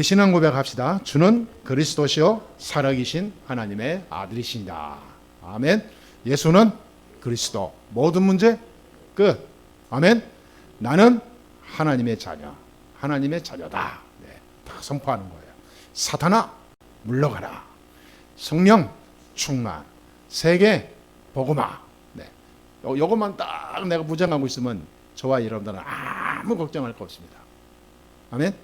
신앙 고백합시다. 주는 그리스도시요 살아계신 하나님의 아들이시니다. 아멘. 예수는 그리스도. 모든 문제 끝. 아멘. 나는 하나님의 자녀, 하나님의 자녀다. 네, 다 선포하는 거예요. 사탄아 물러가라. 성령 충만. 세계 복음화. 네, 요것만 딱 내가 무장하고 있으면 저와 여러분들은 아무 걱정할 거 없습니다. 아멘.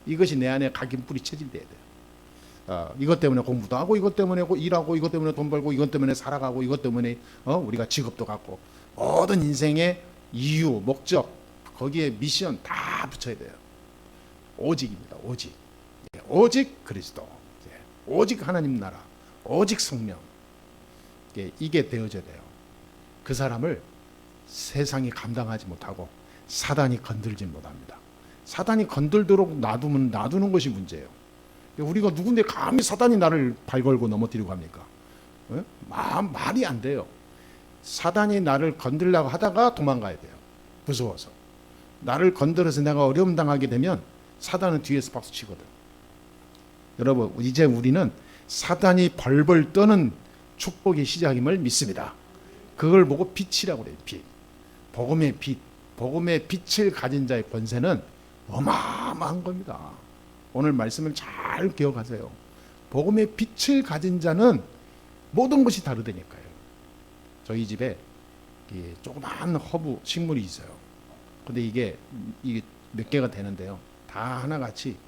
이것이 내 안에 각인뿌리 체질돼야 돼요. 이것 때문에 공부도 하고, 이것 때문에 일하고, 이것 때문에 돈 벌고, 이것 때문에 살아가고, 이것 때문에 우리가 직업도 갖고, 모든 인생의 이유, 목적, 거기에 미션 다 붙여야 돼요. 오직입니다. 오직. 오직 그리스도. 오직 하나님 나라. 오직 성령. 이게 되어져야 돼요. 그 사람을 세상이 감당하지 못하고 사단이 건들지 못합니다. 사단이 건들도록 놔두는 것이 문제예요. 우리가 누군데 감히 사단이 나를 발걸고 넘어뜨리고 합니까? 말이 안 돼요. 사단이 나를 건들려고 하다가 도망가야 돼요. 무서워서. 나를 건드려서 내가 어려움 당하게 되면 사단은 뒤에서 박수 치거든. 여러분, 이제 우리는 사단이 벌벌 떠는 축복의 시작임을 믿습니다. 그걸 보고 빛이라고 그래요. 빛. 복음의 빛. 복음의 빛을 가진 자의 권세는 어마어마한 겁니다. 오늘 말씀을 잘 기억하세요. 복음의 빛을 가진 자는 모든 것이 다르다니까요. 저희 집에 조그마한 허브 식물이 있어요. 근데 이게 몇 개가 되는데요. 다 하나같이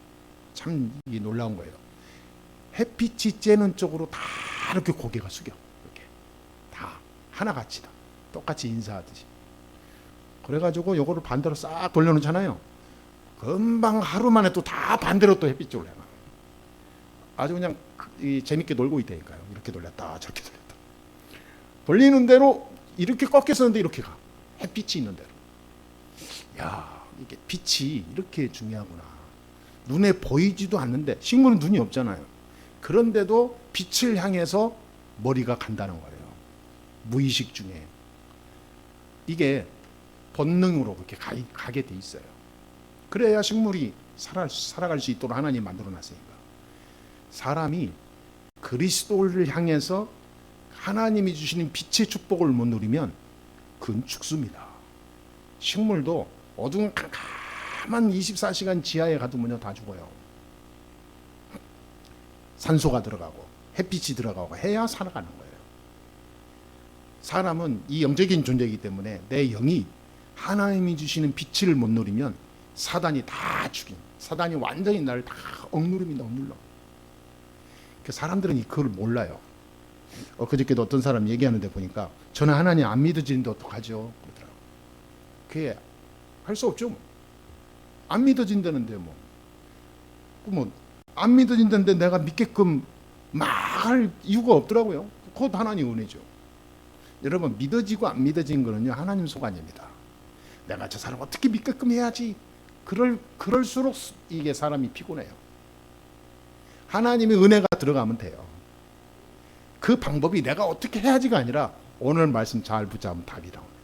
참 놀라운 거예요. 햇빛이 쬐는 쪽으로 다 이렇게 고개가 숙여. 이렇게 다 하나같이 다 똑같이 인사하듯이. 그래가지고 요거를 반대로 싹 돌려놓잖아요. 금방 하루 만에 또 다 반대로 또 햇빛 쪽으로 해놔. 아주 그냥 재밌게 놀고 있다니까요. 이렇게 돌렸다 저렇게 돌렸다. 돌리는 대로 이렇게 꺾였었는데 이렇게 가. 햇빛이 있는 대로. 야, 이게 빛이 이렇게 중요하구나. 눈에 보이지도 않는데, 식물은 눈이 없잖아요. 그런데도 빛을 향해서 머리가 간다는 거예요. 무의식 중에. 이게 본능으로 그렇게 가게 돼 있어요. 그래야 식물이 살아갈 수 있도록 하나님 만들어 놨으니까. 사람이 그리스도를 향해서 하나님이 주시는 빛의 축복을 못 누리면 그건 죽습니다. 식물도 어두운 캄캄한 24시간 지하에 가두면 다 죽어요. 산소가 들어가고 햇빛이 들어가고 해야 살아가는 거예요. 사람은 이 영적인 존재이기 때문에 내 영이 하나님이 주시는 빛을 못 누리면 사단이 다 죽인, 사단이 완전히 나를 다 억누릅니다. 억눌러. 사람들은 그걸 몰라요. 그저께도 어떤 사람 얘기하는데 보니까 저는 하나님 안 믿어지는데 어떡하죠? 그러더라고요. 그게 할 수 없죠. 뭐. 안 믿어진다는데 안 믿어진다는데 내가 믿게끔 막 할 이유가 없더라고요. 그것 하나님 은혜죠. 여러분, 믿어지고 안 믿어진 거는요, 하나님 소관입니다. 내가 저 사람 어떻게 믿게끔 해야지. 그럴수록 이게 사람이 피곤해요. 하나님의 은혜가 들어가면 돼요. 그 방법이 내가 어떻게 해야지가 아니라 오늘 말씀 잘 붙잡으면 답이 나옵니다.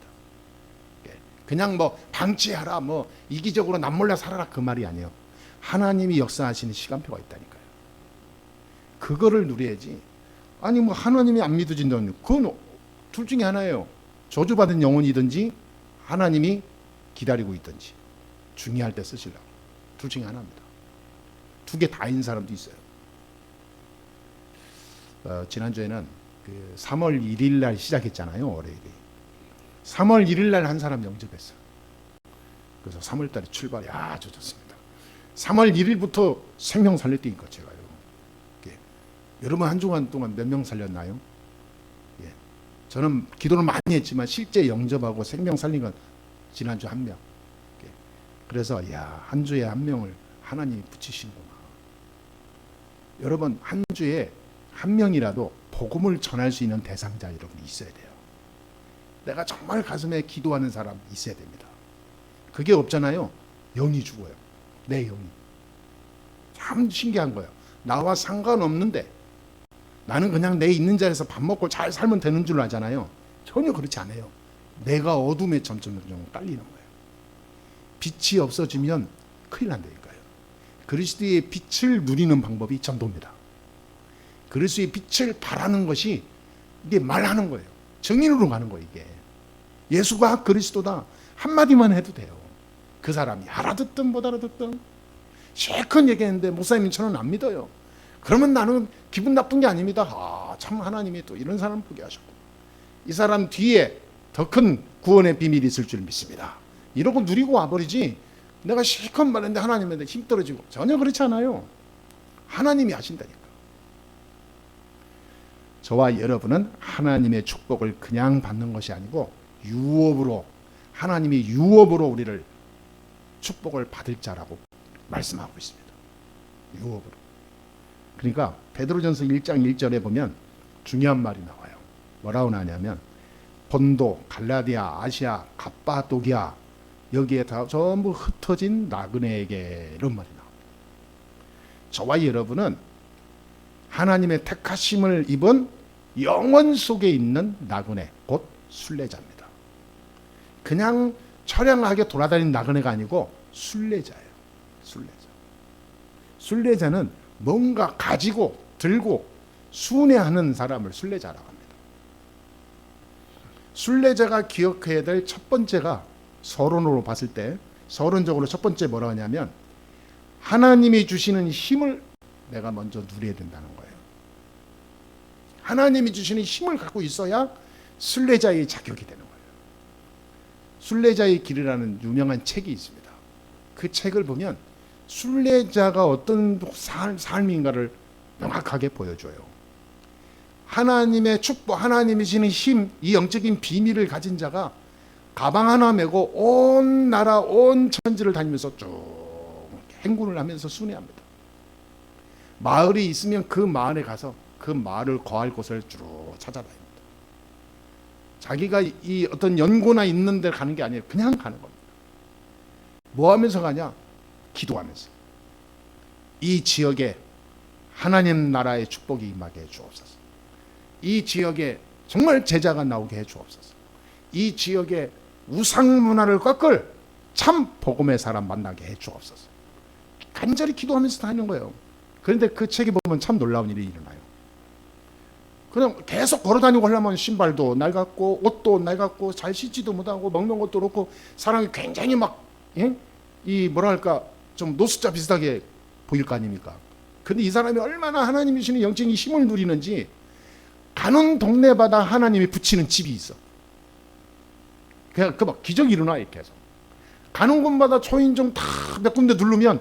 그냥 방치하라, 이기적으로 남몰래 살아라, 그 말이 아니에요. 하나님이 역사하시는 시간표가 있다니까요. 그거를 누려야지. 아니 하나님이 안 믿어진다는, 그건 둘 중에 하나예요. 저주받은 영혼이든지 하나님이 기다리고 있든지. 중요할 때 쓰시려고. 둘 중에 하나입니다. 두 개 다인 사람도 있어요. 지난주에는 3월 1일 날 시작했잖아요. 월요일이. 3월 1일 날 한 사람 영접했어요. 그래서 3월 달에 출발이 아주 좋습니다. 3월 1일부터 생명 살렸다니까 제가요. 여러분 한 주간 동안 몇 명 살렸나요? 저는 기도를 많이 했지만 실제 영접하고 생명 살린 건 지난주 한 명. 그래서 한 주에 한 명을 하나님이 붙이시는구나. 여러분, 한 주에 한 명이라도 복음을 전할 수 있는 대상자 여러분이 있어야 돼요. 내가 정말 가슴에 기도하는 사람 있어야 됩니다. 그게 없잖아요. 영이 죽어요. 내 영이. 참 신기한 거예요. 나와 상관없는데 나는 그냥 내 있는 자리에서 밥 먹고 잘 살면 되는 줄 알잖아요. 전혀 그렇지 않아요. 내가 어둠에 점점 깔리는 거예요. 빛이 없어지면 큰일 난다니까요. 그리스도의 빛을 누리는 방법이 전도입니다. 그리스도의 빛을 바라는 것이 이게 말하는 거예요. 정인으로 가는 거예요. 이게 예수가 그리스도다 한마디만 해도 돼요. 그 사람이 알아듣든 못 알아듣든 실컷 얘기했는데 목사님 저는 안 믿어요. 그러면 나는 기분 나쁜 게 아닙니다. 참 하나님이 또 이런 사람 보게 하셨고 이 사람 뒤에 더 큰 구원의 비밀이 있을 줄 믿습니다. 이러고 누리고 와버리지 내가 실컷 말했는데 하나님한테 힘 떨어지고 전혀 그렇지 않아요. 하나님이 하신다니까. 저와 여러분은 하나님의 축복을 그냥 받는 것이 아니고 유업으로 하나님이 유업으로 우리를 축복을 받을 자라고 말씀하고 있습니다. 유업으로. 그러니까 베드로전서 1장 1절에 보면 중요한 말이 나와요. 뭐라고 나냐면 본도, 갈라디아, 아시아, 갑바도기아 여기에 다 전부 흩어진 나그네에게 이런 말이 나옵니다. 저와 여러분은 하나님의 택하심을 입은 영원 속에 있는 나그네 곧 순례자입니다. 그냥 처량하게 돌아다니는 나그네가 아니고 순례자예요. 순례자. 순례자는 뭔가 가지고 들고 순회하는 사람을 순례자라고 합니다. 순례자가 기억해야 될 첫 번째가 서론으로 봤을 때 서론적으로 첫 번째 뭐라고 하냐면 하나님이 주시는 힘을 내가 먼저 누려야 된다는 거예요. 하나님이 주시는 힘을 갖고 있어야 순례자의 자격이 되는 거예요. 순례자의 길이라는 유명한 책이 있습니다. 그 책을 보면 순례자가 어떤 삶인가를 명확하게 보여줘요. 하나님의 축복, 하나님이 주시는 힘, 이 영적인 비밀을 가진 자가 가방 하나 메고 온 나라, 온 천지를 다니면서 쭉 행군을 하면서 순회합니다. 마을이 있으면 그 마을에 가서 그 마을을 거할 곳을 쭉 찾아다닙니다. 자기가 이 어떤 연고나 있는 데 가는 게 아니에요. 그냥 가는 겁니다. 뭐 하면서 가냐? 기도하면서. 이 지역에 하나님 나라의 축복이 임하게 해 주옵소서. 이 지역에 정말 제자가 나오게 해 주옵소서. 이 지역에 우상 문화를 꺾을 참 복음의 사람 만나게 해 주옵소서. 간절히 기도하면서 다니는 거예요. 그런데 그 책에 보면 참 놀라운 일이 일어나요. 그냥 계속 걸어다니고 하려면 신발도 낡았고 옷도 낡았고 잘 씻지도 못하고 먹는 것도 그렇고 사람이 굉장히 막 이 뭐랄까 좀 노숙자 비슷하게 보일 거 아닙니까? 근데 이 사람이 얼마나 하나님이 주시는 영적인 힘을 누리는지 가는 동네마다 하나님이 붙이는 집이 있어. 그냥 그 막 기적이 일어나 계속. 가는 곳마다 초인종 다 몇 군데 누르면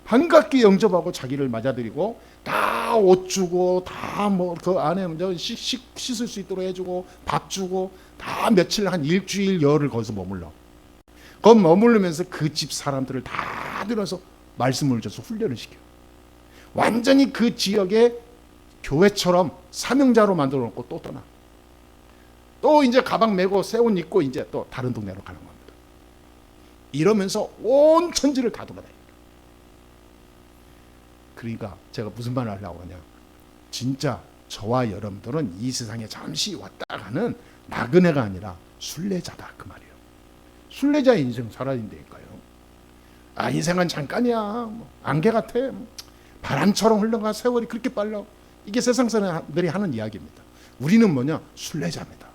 반갑게 영접하고 자기를 맞아들이고 다 옷 주고 다 뭐 그 안에 씻을 수 있도록 해주고 밥 주고 다 며칠 한 일주일 열흘 거기서 머물러. 거기 머무르면서 그 집 사람들을 다 들어서 말씀을 줘서 훈련을 시켜. 완전히 그 지역에 교회처럼 사명자로 만들어 놓고 또 떠나. 또 이제 가방 메고 새 옷 입고 이제 또 다른 동네로 가는 겁니다. 이러면서 온 천지를 다 돌아다닙니다. 그러니까 제가 무슨 말을 하려고 하냐. 진짜 저와 여러분들은 이 세상에 잠시 왔다 가는 나그네가 아니라 순례자다 그 말이에요. 순례자의 인생 살아야 된다니까요. 아 인생은 잠깐이야. 뭐, 안개 같아. 뭐, 바람처럼 흘러가 세월이 그렇게 빨라. 이게 세상 사람들이 하는 이야기입니다. 우리는 뭐냐? 순례자입니다.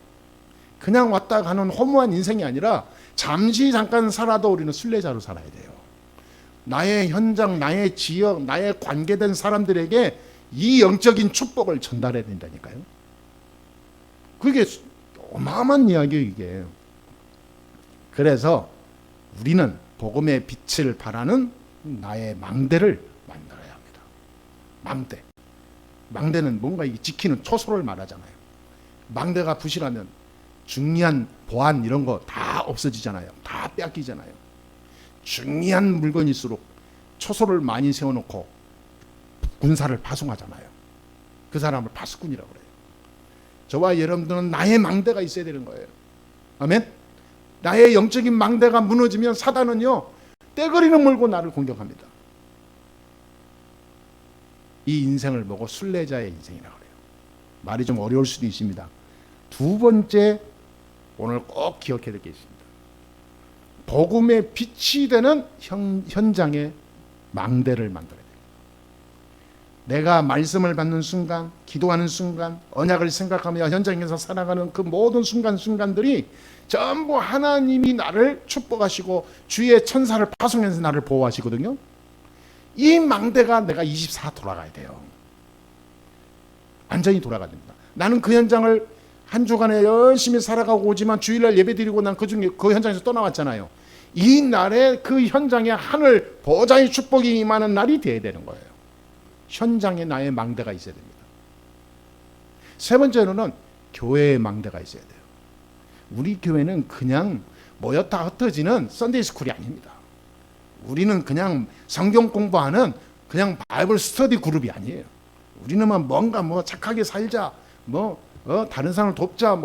그냥 왔다 가는 허무한 인생이 아니라 잠시 잠깐 살아도 우리는 순례자로 살아야 돼요. 나의 현장, 나의 지역, 나의 관계된 사람들에게 이 영적인 축복을 전달해야 된다니까요. 그게 어마어마한 이야기예요, 이게. 그래서 우리는 복음의 빛을 바라는 나의 망대를 만들어야 합니다. 망대. 망대는 뭔가 이게 지키는 초소를 말하잖아요. 망대가 부실하면 중요한 보안 이런 거 다 없어지잖아요. 다 뺏기잖아요. 중요한 물건일수록 초소를 많이 세워놓고 군사를 파송하잖아요. 그 사람을 파수꾼이라고 그래요. 저와 여러분들은 나의 망대가 있어야 되는 거예요. 아멘? 나의 영적인 망대가 무너지면 사단은요 떼거리는 물고 나를 공격합니다. 이 인생을 보고 순례자의 인생이라고 그래요. 말이 좀 어려울 수도 있습니다. 두 번째 오늘 꼭 기억해야 될 게 있습니다. 복음의 빛이 되는 현장의 망대를 만들어야 돼요. 내가 말씀을 받는 순간, 기도하는 순간, 언약을 생각하며 현장에서 살아가는 그 모든 순간순간들이 전부 하나님이 나를 축복하시고 주의 천사를 파송해서 나를 보호하시거든요. 이 망대가 내가 24 돌아가야 돼요. 완전히 돌아가야 됩니다. 나는 그 현장을 한 주간에 열심히 살아가고 오지만 주일날 예배드리고 난 그 현장에서 떠나왔잖아요. 이 날에 그 현장에 하늘 보좌의 축복이 임하는 날이 되어야 되는 거예요. 현장에 나의 망대가 있어야 됩니다. 세 번째로는 교회의 망대가 있어야 돼요. 우리 교회는 그냥 모였다 흩어지는 썬데이 스쿨이 아닙니다. 우리는 그냥 성경 공부하는 그냥 바이블 스터디 그룹이 아니에요. 우리는 뭔가 착하게 살자, 다른 사람을 돕자,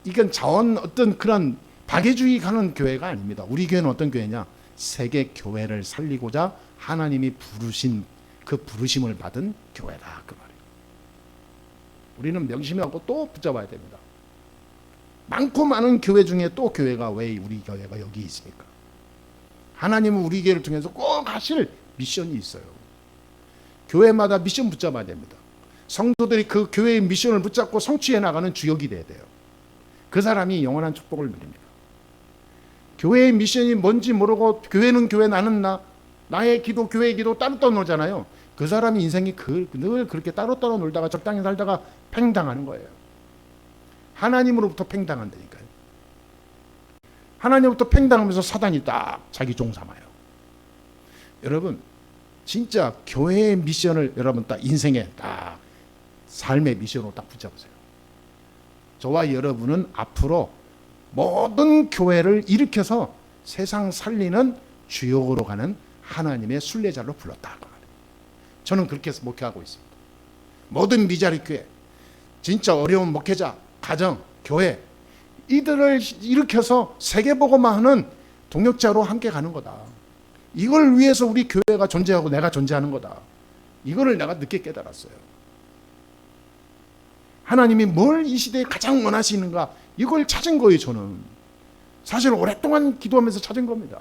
이건 자원 어떤 그런 박애주의 가는 교회가 아닙니다. 우리 교회는 어떤 교회냐? 세계 교회를 살리고자 하나님이 부르신 그 부르심을 받은 교회다, 그 말이에요. 우리는 명심하고 또 붙잡아야 됩니다. 많고 많은 교회 중에 또 교회가 왜 우리 교회가 여기 있습니까? 하나님은 우리 교회를 통해서 꼭 하실 미션이 있어요. 교회마다 미션 붙잡아야 됩니다. 성도들이 그 교회의 미션을 붙잡고 성취해 나가는 주역이 돼야 돼요. 그 사람이 영원한 축복을 누립니다. 교회의 미션이 뭔지 모르고 교회는 교회 나는 나의 기도 교회의 기도 따로 놀잖아요. 그 사람이 인생이 늘 그렇게 따로 놀다가 적당히 살다가 팽당하는 거예요. 하나님으로부터 팽당한다니까요. 하나님으로부터 팽당하면서 사단이 딱 자기 종 삼아요. 여러분 진짜 교회의 미션을 여러분 딱 인생에 딱 삶의 미션으로 딱 붙잡으세요. 저와 여러분은 앞으로 모든 교회를 일으켜서 세상 살리는 주역으로 가는 하나님의 순례자로 불렀다. 저는 그렇게 해서 목회하고 있습니다. 모든 미자리 교회, 진짜 어려운 목회자, 가정, 교회 이들을 일으켜서 세계복음화 하는 동역자로 함께 가는 거다. 이걸 위해서 우리 교회가 존재하고 내가 존재하는 거다. 이거를 내가 늦게 깨달았어요. 하나님이 뭘 이 시대에 가장 원하시는가 이걸 찾은 거예요. 저는 사실 오랫동안 기도하면서 찾은 겁니다.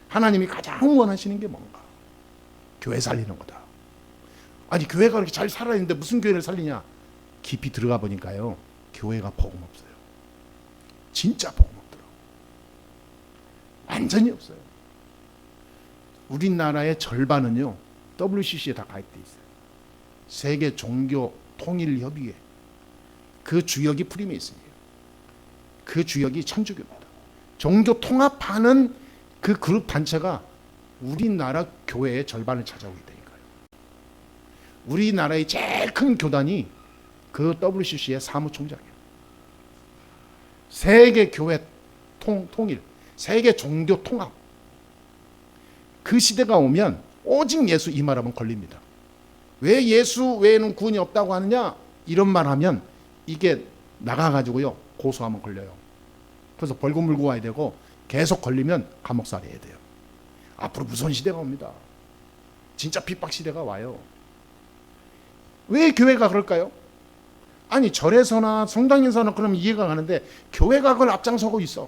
하나님이 가장 원하시는 게 뭔가? 교회 살리는 거다. 아니 교회가 그렇게 잘 살아야 되는데 무슨 교회를 살리냐? 깊이 들어가 보니까요 교회가 복음 없어요. 진짜 복음 없더라고요. 완전히 없어요. 우리나라의 절반은요 WCC에 다 가입돼 있어요. 세계 종교 통일 협의회. 그 주역이 프리메이슨이에요. 그 주역이 천주교입니다. 종교 통합하는 그 그룹 단체가 우리나라 교회의 절반을 차지하고 있다니까요. 우리나라의 제일 큰 교단이 그 WCC의 사무총장이에요. 세계 교회 통일, 세계 종교 통합. 그 시대가 오면 오직 예수 이 말하면 걸립니다. 왜 예수 외에는 구원이 없다고 하느냐? 이런 말 하면 이게 나가가지고요 고소하면 걸려요. 그래서 벌금 물고 와야 되고 계속 걸리면 감옥살이 해야 돼요. 앞으로 무서운 시대가 옵니다. 진짜 핍박 시대가 와요. 왜 교회가 그럴까요? 아니 절에서나 성당에서나 그럼 이해가 가는데 교회가 그걸 앞장서고 있어.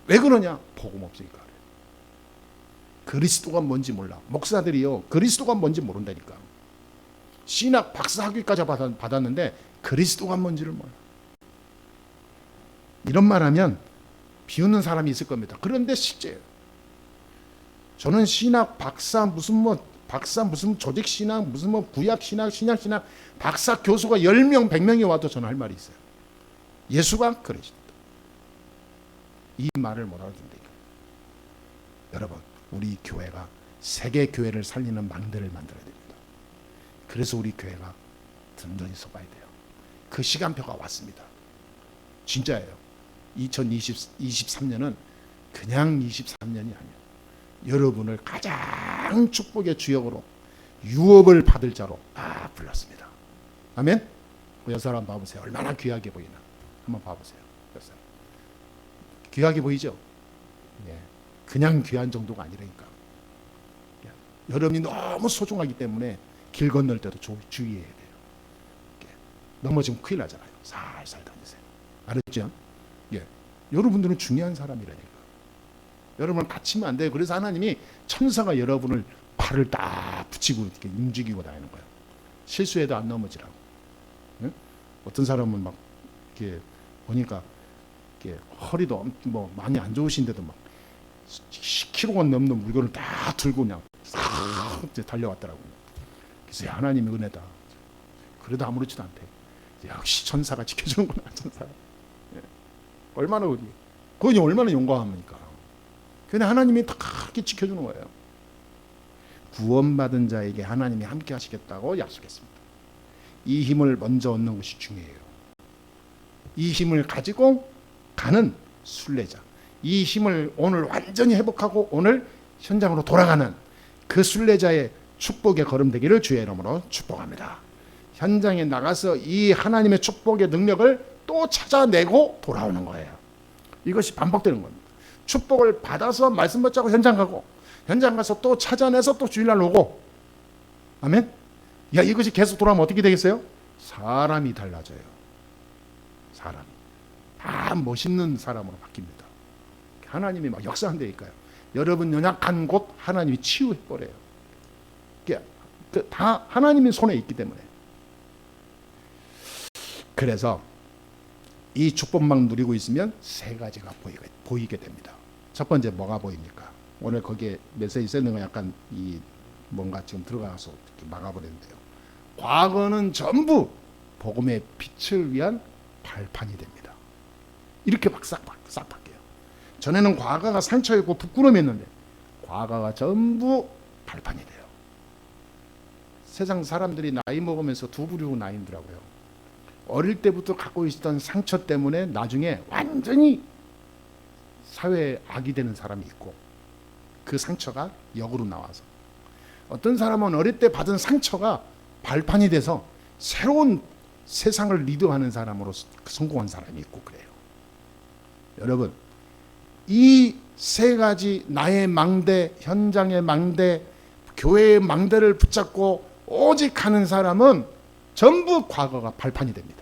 왜 그러냐? 복음 없으니까 그래요. 그리스도가 뭔지 몰라. 목사들이요 그리스도가 뭔지 모른다니까. 신학 박사 학위까지 받았는데 그리스도가 뭔지를 몰라. 이런 말하면 비웃는 사람이 있을 겁니다. 그런데 실제예요. 저는 신학 박사 무슨 조직 신학 무슨 구약 신학 신약 신학 박사 교수가 10명 100명이 와도 저는 할 말이 있어요. 예수가 그리스도다. 이 말을 못 알아준다니까. 여러분 우리 교회가 세계 교회를 살리는 망대를 만들어야 됩니다. 그래서 우리 교회가 든든히 서봐야 돼요. 그 시간표가 왔습니다. 진짜예요. 2023년은 그냥 23년이 아니에요. 여러분을 가장 축복의 주역으로 유업을 받을 자로 불렀습니다. 아멘? 그 여사 한번 봐보세요. 얼마나 귀하게 보이나. 한번 봐보세요. 여사. 귀하게 보이죠? 예. 그냥 귀한 정도가 아니라니까. 예. 여러분이 너무 소중하기 때문에 길 건널 때도 주의해야 돼요. 예. 넘어지면 큰일 나잖아요. 살살 다니세요. 알았죠? 예. 여러분들은 중요한 사람이라니까. 여러분을 다치면 안 돼요. 그래서 하나님이 천사가 여러분을 발을 딱 붙이고 이렇게 움직이고 다니는 거예요. 실수해도 안 넘어지라고. 응? 어떤 사람은 막 이렇게 보니까 이렇게 허리도 뭐 많이 안 좋으신데도 막 10kg가 넘는 물건을 다 들고 그냥 싹 달려왔더라고요. 그래서 하나님의 은혜다. 그래도 아무렇지도 않대. 역시 천사가 지켜주는구나. 천사. 예. 얼마나 그건 얼마나 용감합니까? 근데 하나님이 다 그렇게 지켜주는 거예요. 구원받은 자에게 하나님이 함께 하시겠다고 약속했습니다. 이 힘을 먼저 얻는 것이 중요해요. 이 힘을 가지고 가는 순례자, 이 힘을 오늘 완전히 회복하고 오늘 현장으로 돌아가는 그 순례자의 축복의 걸음 되기를 주의 이름으로 축복합니다. 현장에 나가서 이 하나님의 축복의 능력을 또 찾아내고 돌아오는 거예요. 이것이 반복되는 겁니다. 축복을 받아서 말씀 붙잡고 현장 가고, 현장 가서 또 찾아내서 또 주일날 오고. 아멘. 야, 이것이 계속 돌아오면 어떻게 되겠어요? 사람이 달라져요. 사람이 다 멋있는 사람으로 바뀝니다. 하나님이 막 역사한다니까요. 여러분 연약한 곳 하나님이 치유해버려요. 다 하나님의 손에 있기 때문에. 그래서 이 축복만 누리고 있으면 세 가지가 보이게 됩니다. 첫 번째 뭐가 보입니까? 오늘 거기에 메시지 쓰는 건 약간 이 뭔가 지금 들어가서 막아버렸는데요. 과거는 전부 복음의 빛을 위한 발판이 됩니다. 이렇게 막 싹 바뀌어요. 전에는 과거가 상처였고 부끄러움이었는데 과거가 전부 발판이 돼요. 세상 사람들이 나이 먹으면서 두 부류로 나뉘더라고요. 어릴 때부터 갖고 있었던 상처 때문에 나중에 완전히 사회에 악이 되는 사람이 있고, 그 상처가 역으로 나와서 어떤 사람은 어릴 때 받은 상처가 발판이 돼서 새로운 세상을 리드하는 사람으로 성공한 사람이 있고 그래요. 여러분, 이 세 가지 나의 망대, 현장의 망대, 교회의 망대를 붙잡고 오직 하는 사람은 전부 과거가 발판이 됩니다.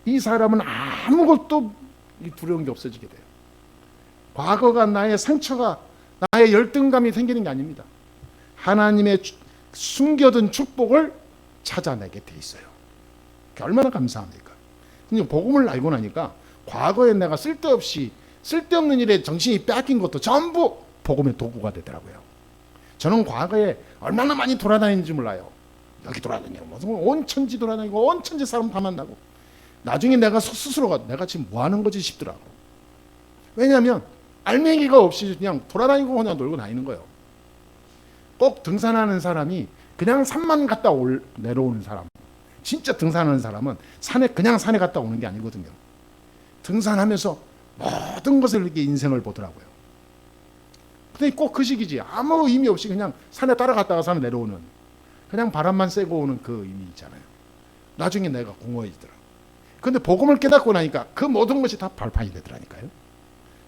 이 사람은 아무것도 두려운 게 없어지게 돼요. 과거가 나의 상처가 나의 열등감이 생기는 게 아닙니다. 하나님의 숨겨둔 축복을 찾아내게 돼 있어요. 얼마나 감사합니까? 근데 복음을 알고 나니까 과거에 내가 쓸데없는 일에 정신이 빼앗긴 것도 전부 복음의 도구가 되더라고요. 저는 과거에 얼마나 많이 돌아다니는지 몰라요. 여기 돌아다니고 무슨 온 천지 돌아다니고 온 천지 사람 다 만나고, 나중에 내가 스스로가 내가 지금 뭐 하는 거지 싶더라고. 왜냐하면 알맹이가 없이 그냥 돌아다니고 그냥 놀고 다니는 거예요. 꼭 등산하는 사람이 그냥 산만 갔다 내려오는 사람, 진짜 등산하는 사람은 그냥 산에 갔다 오는 게 아니거든요. 등산하면서 모든 것을 이렇게 인생을 보더라고요. 근데 꼭 그 시기지. 아무 의미 없이 그냥 산에 따라갔다가 산에 내려오는, 그냥 바람만 쐬고 오는 그 의미 있잖아요. 나중에 내가 공허해지더라. 근데 복음을 깨닫고 나니까 그 모든 것이 다 발판이 되더라니까요.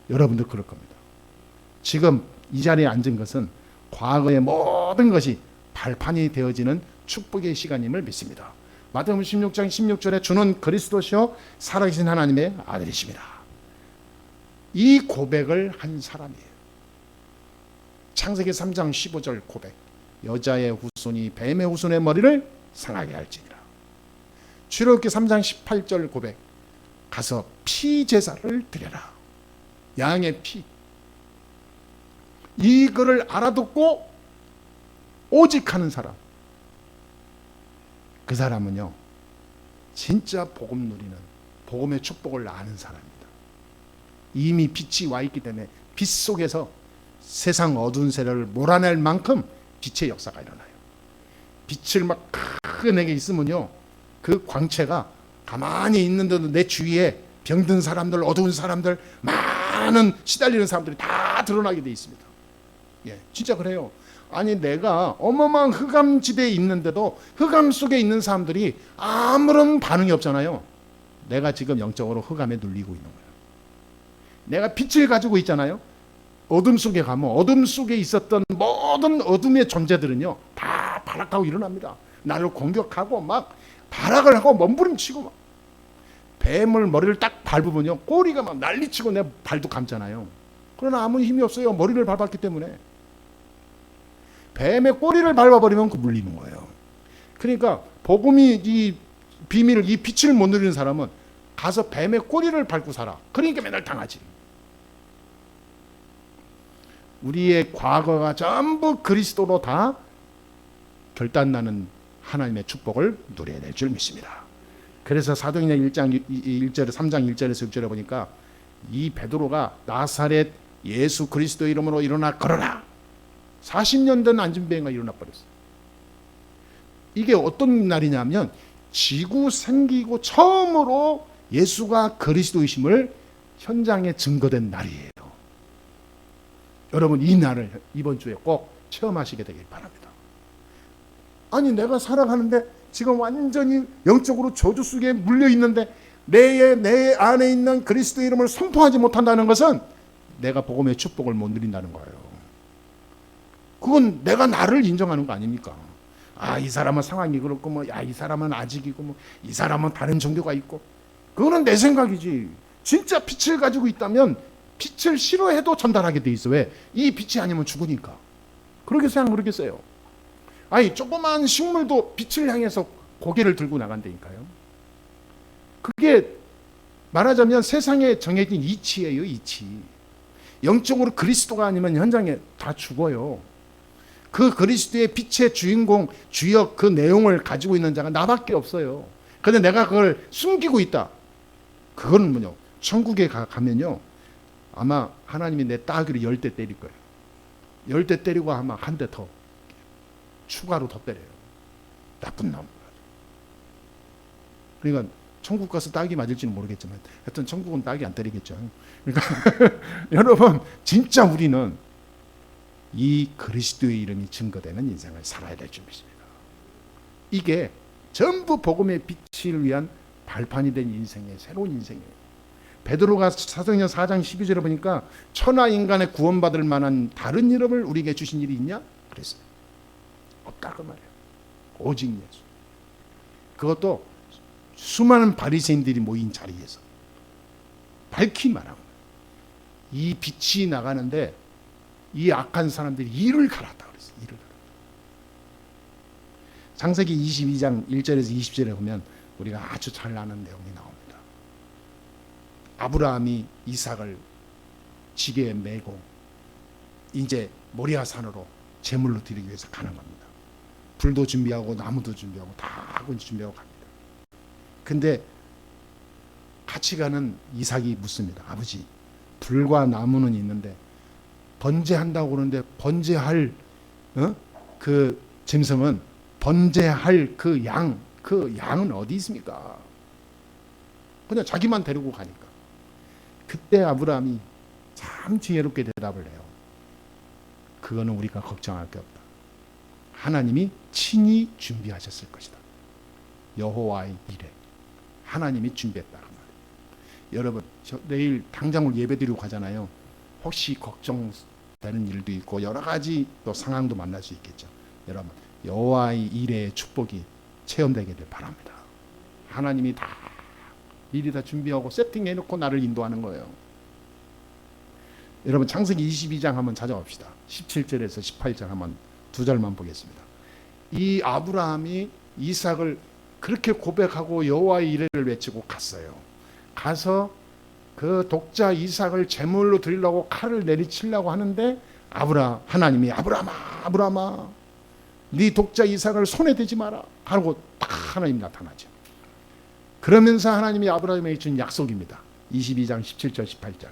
여러분도 그럴 겁니다. 지금 이 자리에 앉은 것은 과거의 모든 것이 발판이 되어지는 축복의 시간임을 믿습니다. 마태복음 16장 16절에 주는 그리스도시요 살아계신 하나님의 아들이십니다. 이 고백을 한 사람이에요. 창세기 3장 15절 고백. 여자의 후손이 뱀의 후손의 머리를 상하게 할지니라. 출애굽기 3장 18절 고백. 가서 피 제사를 드려라. 양의 피. 이거를 알아듣고 오직 하는 사람, 그 사람은요 진짜 복음 누리는, 복음의 축복을 아는 사람입니다. 이미 빛이 와 있기 때문에 빛 속에서 세상 어두운 세력을 몰아낼 만큼 빛의 역사가 일어나요. 빛을 막 크게 있으면요 그 광채가 가만히 있는데도 내 주위에 병든 사람들, 어두운 사람들, 많은 시달리는 사람들이 다 드러나게 돼 있습니다. 예, 진짜 그래요. 아니 내가 어마어마한 흑암지대에 있는데도 흑암 속에 있는 사람들이 아무런 반응이 없잖아요. 내가 지금 영적으로 흑암에 눌리고 있는 거예요. 내가 빛을 가지고 있잖아요. 어둠 속에 가면 어둠 속에 있었던 모든 어둠의 존재들은요 다 발악하고 일어납니다. 나를 공격하고 막 발악을 하고 몸부림치고 막. 뱀을 머리를 딱 밟으면요 꼬리가 막 난리치고 내 발도 감잖아요. 그러나 아무 힘이 없어요. 머리를 밟았기 때문에. 뱀의 꼬리를 밟아버리면 그 물리는 거예요. 그러니까 복음이 이 비밀을, 이 빛을 못 누리는 사람은 가서 뱀의 꼬리를 밟고 살아. 그러니까 맨날 당하지. 우리의 과거가 전부 그리스도로 다 결단나는 하나님의 축복을 누려야 될 줄 믿습니다. 그래서 사도행전 1장 1절에 3장 1절에서 6절에 보니까 이 베드로가 나사렛 예수 그리스도 이름으로 일어나 걸어라. 40년 된 안진뱅이가 일어나 버렸어요. 이게 어떤 날이냐면 지구 생기고 처음으로 예수가 그리스도이심을 현장에 증거된 날이에요. 여러분 이 날을 이번 주에 꼭 체험하시게 되길 바랍니다. 아니 내가 살아가는데 지금 완전히 영적으로 저주 속에 물려 있는데 내 안에 있는 그리스도 이름을 선포하지 못한다는 것은 내가 복음의 축복을 못 누린다는 거예요. 그건 내가 나를 인정하는 거 아닙니까? 아, 이 사람은 상황이 그렇고 뭐, 야, 이 사람은 아직이고 뭐, 이 사람은 다른 종교가 있고, 그거는 내 생각이지. 진짜 빛을 가지고 있다면 빛을 싫어해도 전달하게 돼 있어. 왜? 이 빛이 아니면 죽으니까. 그렇게 생각 모르겠어요. 아니 조그만 식물도 빛을 향해서 고개를 들고 나간다니까요. 그게 말하자면 세상에 정해진 이치예요. 이치. 영적으로 그리스도가 아니면 현장에 다 죽어요. 그 그리스도의 빛의 주인공, 주역 그 내용을 가지고 있는 자가 나밖에 없어요. 그런데 내가 그걸 숨기고 있다. 그거는 뭐냐? 천국에 가면요, 아마 하나님이 내 따귀를 10대 때릴 거예요. 10대 때리고 아마 한 대 더 추가로 더 때려요. 나쁜 놈. 그러니까 천국 가서 따귀 맞을지는 모르겠지만 하여튼 천국은 따귀 안 때리겠죠. 그러니까 여러분 진짜 우리는 이 그리스도의 이름이 증거되는 인생을 살아야 될 줄 믿습니다. 이게 전부 복음의 빛을 위한 발판이 된 인생의 새로운 인생이에요. 베드로가 사도행전 4장 12절에 보니까 천하 인간의 구원받을 만한 다른 이름을 우리에게 주신 일이 있냐? 그랬어요. 없다고 말이에요. 오직 예수. 그것도 수많은 바리새인들이 모인 자리에서 밝히 말하고 이 빛이 나가는데 이 악한 사람들이 이를 갈았다 그랬어요. 이를 갈았다. 창세기 22장 1절에서 20절에 보면 우리가 아주 잘 아는 내용이 나옵니다. 아브라함이 이삭을 지게에 메고 이제 모리아 산으로 제물로 드리기 위해서 가는 겁니다. 불도 준비하고 나무도 준비하고 다 준비하고 갑니다. 근데 같이 가는 이삭이 묻습니다. 아버지, 불과 나무는 있는데 번제한다고 그러는데 번제할 그 짐승은 번제할 그 양은 어디 있습니까? 그냥 자기만 데리고 가니까. 그때 아브라함이 참 지혜롭게 대답을 해요. 그거는 우리가 걱정할 게 없다. 하나님이 친히 준비하셨을 것이다. 여호와의 일에 하나님이 준비했다는 말이에요. 여러분, 내일 당장 예배드리고 가잖아요. 혹시 걱정되는 일도 있고 여러 가지 또 상황도 만날 수 있겠죠. 여러분, 여호와의 일의 축복이 체험되기를 바랍니다. 하나님이 다 미리 다 준비하고 세팅해놓고 나를 인도하는 거예요. 여러분 창세기 22장 한번 찾아봅시다. 17절에서 18절 한번 두 절만 보겠습니다. 이 아브라함이 이삭을 그렇게 고백하고 여호와의 이레를 외치고 갔어요. 가서 그 독자 이삭을 제물로 드리려고 칼을 내리치려고 하는데 하나님이 아브라함아 네 독자 이삭을 손에 대지 마라 하고 딱 하나님 나타나죠. 그러면서 하나님이 아브라함에게 준 약속입니다. 22장 17절 18절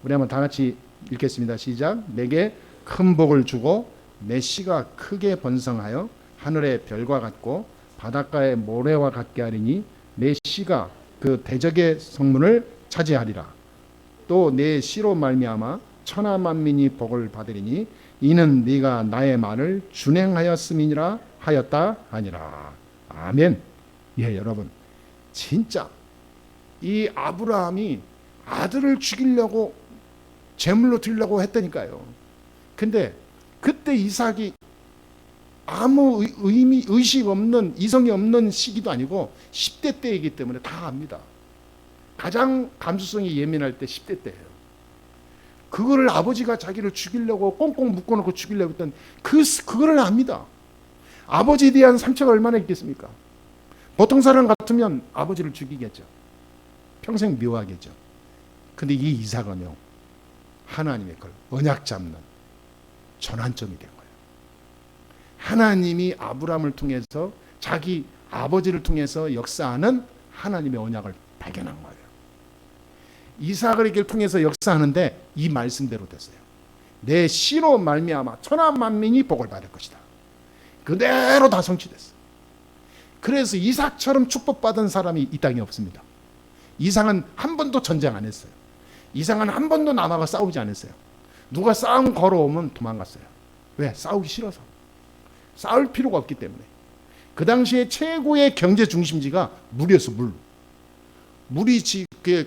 우리 한번 다 같이 읽겠습니다. 시작. 내게 큰 복을 주고 내 씨가 크게 번성하여 하늘의 별과 같고 바닷가의 모래와 같게 하리니 내 씨가 그 대적의 성문을 차지하리라. 또 내 씨로 말미암아 천하 만민이 복을 받으리니 이는 네가 나의 말을 준행하였음이니라 하였다 하니라. 아멘. 예, 여러분 진짜 이 아브라함이 아들을 죽이려고 제물로 드리려고 했다니까요. 근데 그때 이삭이 아무 의식 없는 이성이 없는 시기도 아니고 10대 때이기 때문에 다 압니다. 가장 감수성이 예민할 때 10대 때예요. 그거를 아버지가 자기를 죽이려고 꽁꽁 묶어놓고 죽이려고 했던 그거를 압니다. 아버지에 대한 상처가 얼마나 있겠습니까? 보통 사람 같으면 아버지를 죽이겠죠. 평생 미워하겠죠. 근데 이 이삭은요, 하나님의 걸 언약 잡는 전환점이 된 거예요. 하나님이 아브라함을 통해서 자기 아버지를 통해서 역사하는 하나님의 언약을 발견한 거예요. 이삭을 통해서 역사하는데 이 말씀대로 됐어요. 내 씨로 말미암아 천하 만민이 복을 받을 것이다. 그대로 다 성취됐어. 그래서 이삭처럼 축복받은 사람이 이 땅에 없습니다. 이삭은 한 번도 전쟁 안 했어요. 이삭은 한 번도 남아가 싸우지 않았어요. 누가 싸움 걸어오면 도망갔어요. 왜? 싸우기 싫어서. 싸울 필요가 없기 때문에. 그 당시에 최고의 경제 중심지가 물이었어. 물이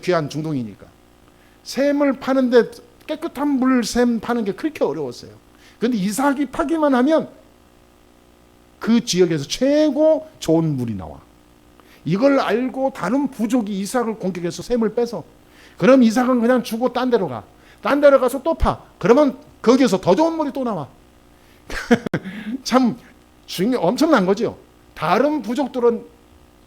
귀한 중동이니까. 샘을 파는데 깨끗한 물 샘 파는 게 그렇게 어려웠어요. 그런데 이삭이 파기만 하면 그 지역에서 최고 좋은 물이 나와. 이걸 알고 다른 부족이 이삭을 공격해서 샘을 빼서, 그럼 이삭은 그냥 주고 딴 데로 가. 딴 데로 가서 또 파. 그러면 거기에서 더 좋은 물이 또 나와. 참 엄청난 거죠. 다른 부족들은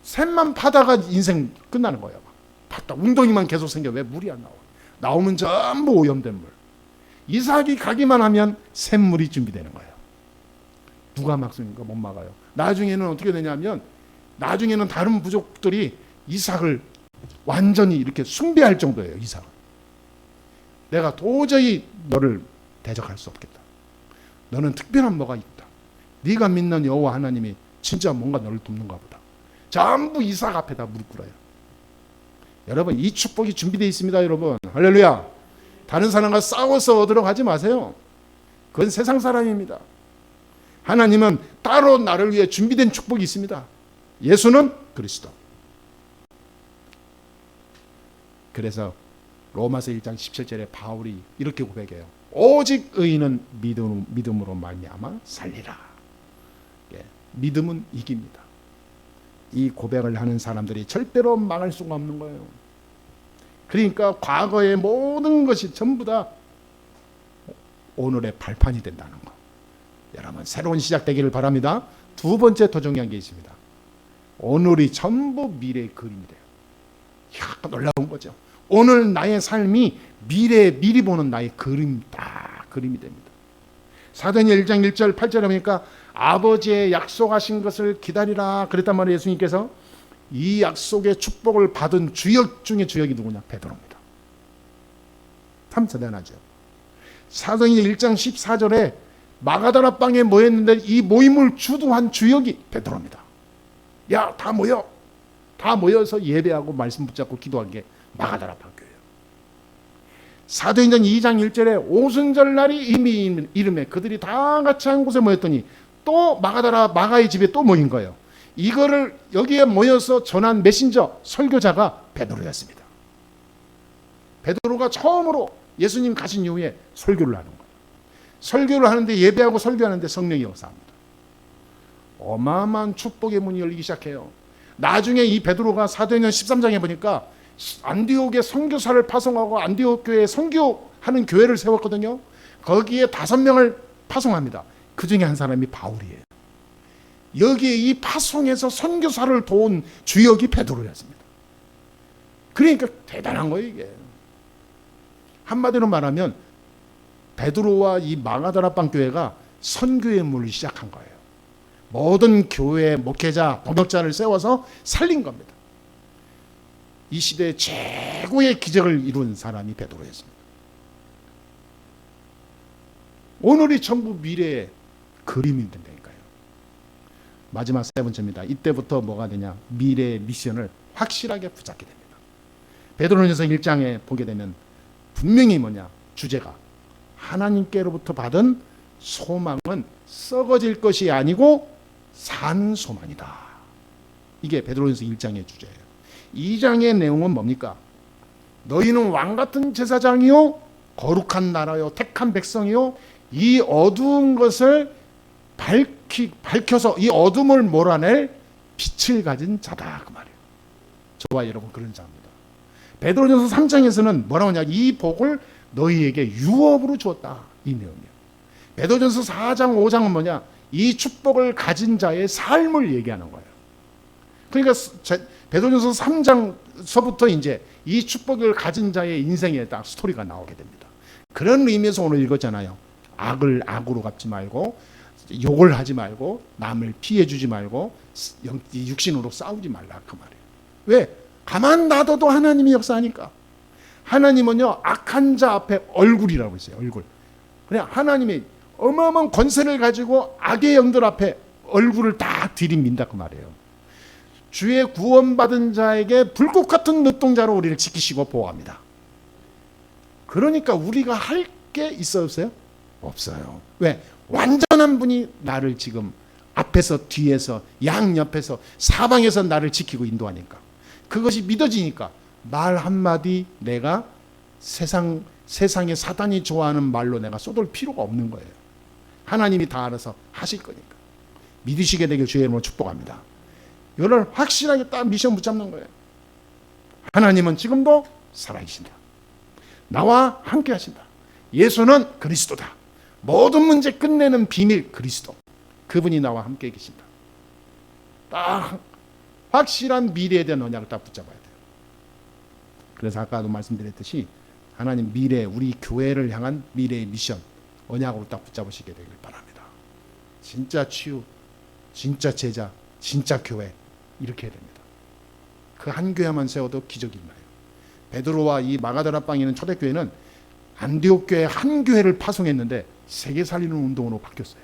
샘만 파다가 인생 끝나는 거예요. 팠다 웅덩이만 계속 생겨. 왜? 물이 안 나와. 나오면 전부 오염된 물. 이삭이 가기만 하면 샘물이 준비되는 거예요. 누가 막습니까? 못 막아요. 나중에는 어떻게 되냐면, 나중에는 다른 부족들이 이삭을 완전히 이렇게 숭배할 정도예요. 이삭은. 내가 도저히 너를 대적할 수 없겠다. 너는 특별한 뭐가 있다. 네가 믿는 여호와 하나님이 진짜 뭔가 너를 돕는가 보다. 전부 이삭 앞에다 무릎 꿇어요. 여러분, 이 축복이 준비되어 있습니다. 여러분, 할렐루야. 다른 사람과 싸워서 얻으러 가지 마세요. 그건 세상 사람입니다. 하나님은 따로 나를 위해 준비된 축복이 있습니다. 예수는 그리스도. 그래서 로마서 1장 17절에 바울이 이렇게 고백해요. 오직 의인은 믿음으로 말미암아 살리라. 예, 믿음은 이깁니다. 이 고백을 하는 사람들이 절대로 망할 수가 없는 거예요. 그러니까 과거의 모든 것이 전부 다 오늘의 발판이 된다는 거. 여러분, 새로운 시작 되기를 바랍니다. 두 번째 더 중요한 게 있습니다. 오늘이 전부 미래의 그림이 돼요. 이야, 놀라운 거죠. 오늘 나의 삶이 미리 보는 나의 그림이 됩니다. 사도행전 1장 1절 8절에 보니까 아버지의 약속하신 것을 기다리라 그랬단 말이에요. 예수님께서. 이 약속의 축복을 받은 주역 중에 주역이 누구냐? 베드로입니다. 참 대단하죠. 사도행전 1장 14절에 마가다라 방에 모였는데 이 모임을 주도한 주역이 베드로입니다. 야, 다 모여서 예배하고 말씀 붙잡고 기도한 게 마가다라 방 교회예요. 사도행전 2장 1절에 오순절 날이 이미 이름에 그들이 다 같이 한 곳에 모였더니 또 마가의 집에 또 모인 거예요. 이거를 여기에 모여서 전한 메신저 설교자가 베드로였습니다. 베드로가 처음으로 예수님 가신 이후에 설교를 하는 거예요. 설교를 하는데, 예배하고 설교하는데 성령이 역사합니다. 어마어마한 축복의 문이 열리기 시작해요. 나중에 이 베드로가 사도행전 13장에 보니까 안디옥에 선교사를 파송하고 안디옥 교회에 선교하는 교회를 세웠거든요. 거기에 5명을 파송합니다. 그 중에 한 사람이 바울이에요. 여기에 이 파송에서 선교사를 도운 주역이 베드로였습니다. 그러니까 대단한 거예요, 이게. 한마디로 말하면 베드로와 이 마가다라 방 교회가 선교의 문을 시작한 거예요. 모든 교회 목회자, 번역자를 세워서 살린 겁니다. 이 시대의 최고의 기적을 이룬 사람이 베드로였습니다. 오늘이 전부 미래의 그림이 된다니까요. 마지막 세 번째입니다. 이때부터 뭐가 되냐? 미래의 미션을 확실하게 붙잡게 됩니다. 베드로전서 1장에 보게 되면 분명히 뭐냐? 주제가 하나님께로부터 받은 소망은 썩어질 것이 아니고 산 소망이다. 이게 베드로전서 1장의 주제예요. 2장의 내용은 뭡니까? 너희는 왕같은 제사장이요 거룩한 나라요 택한 백성이요 이 어두운 것을 밝혀서 이 어둠을 몰아낼 빛을 가진 자다, 그 말이에요. 저와 여러분 그런 자입니다. 베드로전서 3장에서는 뭐라고 하냐? 이 복을 너희에게 유업으로 주었다. 이 내용이에요. 베드로전서 4장 5장은 뭐냐? 이 축복을 가진 자의 삶을 얘기하는 거예요. 그러니까 베드로전서 3장서부터 이제 이 축복을 가진 자의 인생에 딱 스토리가 나오게 됩니다. 그런 의미에서 오늘 읽었잖아요. 악을 악으로 갚지 말고, 욕을 하지 말고, 남을 피해 주지 말고, 육신으로 싸우지 말라 그 말이에요. 왜? 가만 놔둬도 하나님이 역사하니까. 하나님은요, 악한 자 앞에 얼굴이라고 했어요. 얼굴. 그냥 하나님이 어마어마한 권세를 가지고 악의 영들 앞에 얼굴을 다 들이민다 그 말이에요. 주의 구원받은 자에게 불꽃 같은 눈동자로 우리를 지키시고 보호합니다. 그러니까 우리가 할 게 있어요, 없어요? 없어요. 왜? 완전한 분이 나를 지금 앞에서 뒤에서 양옆에서 사방에서 나를 지키고 인도하니까, 그것이 믿어지니까 말 한마디 내가 세상에 사단이 좋아하는 말로 내가 쏟을 필요가 없는 거예요. 하나님이 다 알아서 하실 거니까. 믿으시게 되길 주의 이름으로 축복합니다. 이걸 확실하게 딱 미션 붙잡는 거예요. 하나님은 지금도 살아계신다. 나와 함께 하신다. 예수는 그리스도다. 모든 문제 끝내는 비밀 그리스도. 그분이 나와 함께 계신다. 딱 확실한 미래에 대한 언약을 딱 붙잡아야 돼요. 그래서 아까도 말씀드렸듯이 하나님 미래, 우리 교회를 향한 미래의 미션, 언약으로 딱 붙잡으시게 되길 바랍니다. 진짜 치유, 진짜 제자, 진짜 교회, 이렇게 해야 됩니다. 그 한 교회만 세워도 기적이 일어나요. 베드로와 이 마가다라 방에 있는 초대교회는 안디옥 교회 한 교회를 파송했는데 세계 살리는 운동으로 바뀌었어요.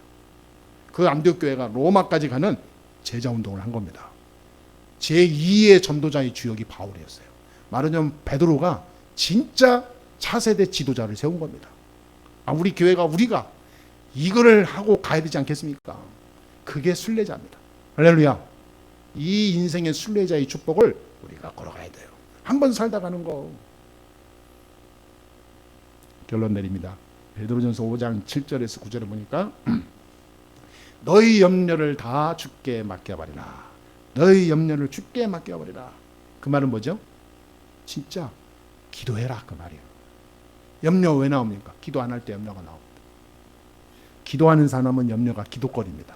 그 안디옥 교회가 로마까지 가는 제자 운동을 한 겁니다. 제2의 전도자의 주역이 바울이었어요. 말하자면 베드로가 진짜 차세대 지도자를 세운 겁니다. 우리 교회가 우리가 이거를 하고 가야 되지 않겠습니까? 그게 순례자입니다. 할렐루야. 이 인생의 순례자의 축복을 우리가 걸어가야 돼요. 한번 살다 가는 거. 결론 내립니다. 베드로전서 5장 7절에서 9절에 보니까 너희 염려를 다 주께 맡겨버리라. 너희 염려를 주께 맡겨버리라. 그 말은 뭐죠? 진짜 기도해라 그 말이에요. 염려 왜 나옵니까? 기도 안 할 때 염려가 나옵니다. 기도하는 사람은 염려가 기도거리입니다.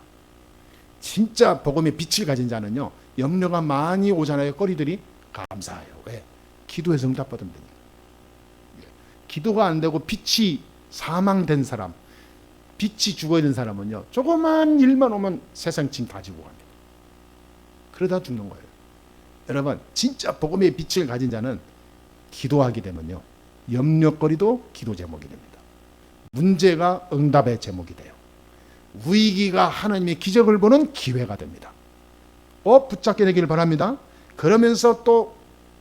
진짜 복음의 빛을 가진 자는요, 염려가 많이 오잖아요. 거리들이 감사해요. 왜? 기도해서 응답받으면 되니까. 기도가 안 되고 빛이 사망된 사람, 빛이 죽어있는 사람은요, 조그만 일만 오면 세상 짐 가지고 갑니다. 그러다 죽는 거예요. 여러분, 진짜 복음의 빛을 가진 자는 기도하게 되면요, 염려거리도 기도 제목이 됩니다. 문제가 응답의 제목이 돼요. 위기가 하나님의 기적을 보는 기회가 됩니다. 붙잡게 되기를 바랍니다. 그러면서 또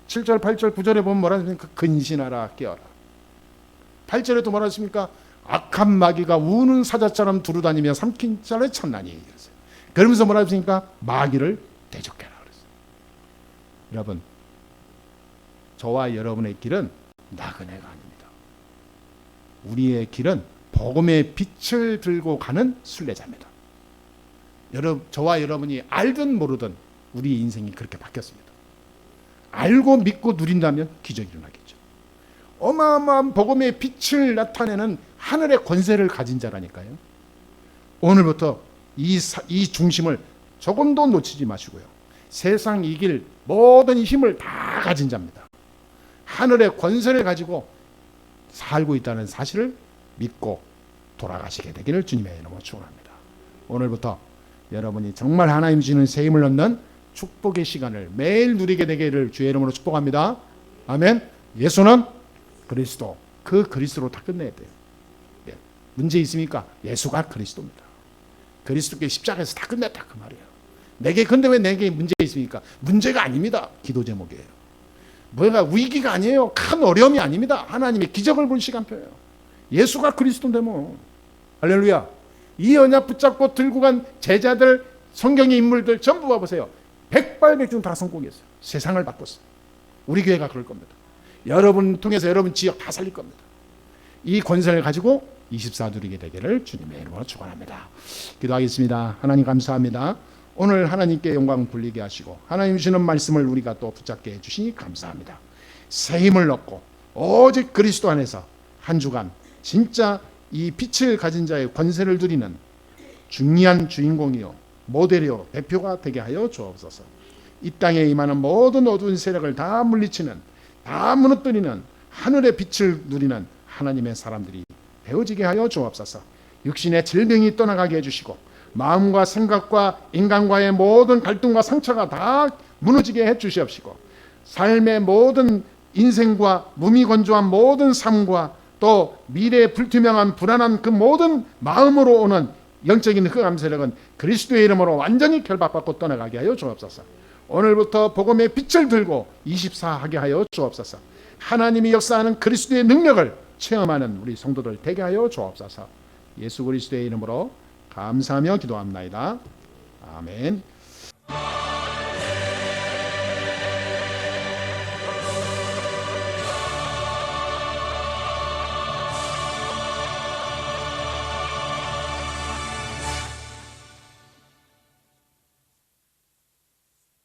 7절, 8절, 9절에 보면 뭐라 하십니까? 근신하라, 깨어라. 8절에도 뭐라 하십니까? 악한 마귀가 우는 사자처럼 두루다니며 삼킨 자를 찾나니. 그러면서 뭐라 하십니까? 마귀를 대적해라. 여러분, 저와 여러분의 길은 나그네가 아닙니다. 우리의 길은 복음의 빛을 들고 가는 순례자입니다. 저와 여러분이 알든 모르든 우리 인생이 그렇게 바뀌었습니다. 알고 믿고 누린다면 기적이 일어나겠죠. 어마어마한 복음의 빛을 나타내는 하늘의 권세를 가진 자라니까요. 오늘부터 이 중심을 조금도 놓치지 마시고요. 세상 이길 모든 힘을 다 가진 자입니다. 하늘의 권세를 가지고 살고 있다는 사실을 믿고 돌아가시게 되기를 주님의 이름으로 축원합니다. 오늘부터 여러분이 정말 하나님 주시는 새 힘을 얻는 축복의 시간을 매일 누리게 되기를 주의 이름으로 축복합니다. 아멘. 예수는 그리스도, 그 그리스도로 다 끝내야 돼요. 문제 있습니까? 예수가 그리스도입니다. 그리스도께 십자가에서 다 끝냈다 그 말이에요. 내게 근데 왜 내게 문제 있습니까? 문제가 아닙니다. 기도 제목이에요. 뭐가 위기가 아니에요. 큰 어려움이 아닙니다. 하나님의 기적을 본 시간표예요. 예수가 그리스도인데 뭐. 할렐루야. 이 언약 붙잡고 들고 간 제자들, 성경의 인물들 전부 봐보세요. 백발백중 다 성공했어요. 세상을 바꿨어요. 우리 교회가 그럴 겁니다. 여러분 통해서 여러분 지역 다 살릴 겁니다. 이 권세를 가지고 24 누리게 되기를 주님의 이름으로 축원합니다. 기도하겠습니다. 하나님 감사합니다. 오늘 하나님께 영광 돌리게 하시고 하나님 주시는 말씀을 우리가 또 붙잡게 해주시니 감사합니다. 새 힘을 얻고 오직 그리스도 안에서 한 주간 진짜 이 빛을 가진 자의 권세를 누리는 중요한 주인공이요 모델이요 대표가 되게 하여 주옵소서. 이 땅에 임하는 모든 어두운 세력을 다 물리치는, 다 무너뜨리는 하늘의 빛을 누리는 하나님의 사람들이 되어지게 하여 주옵소서. 육신의 질병이 떠나가게 해주시고 마음과 생각과 인간과의 모든 갈등과 상처가 다 무너지게 해주시옵시고 삶의 모든 인생과 무미건조한 모든 삶과 또 미래의 불투명한 불안한 그 모든 마음으로 오는 영적인 흑암 세력은 그리스도의 이름으로 완전히 결박받고 떠나가게 하여 주옵소서. 오늘부터 복음의 빛을 들고 24하게 하여 주옵소서. 하나님이 역사하는 그리스도의 능력을 체험하는 우리 성도들 되게 하여 주옵소서. 예수 그리스도의 이름으로 감사하며 기도합나이다. 아멘.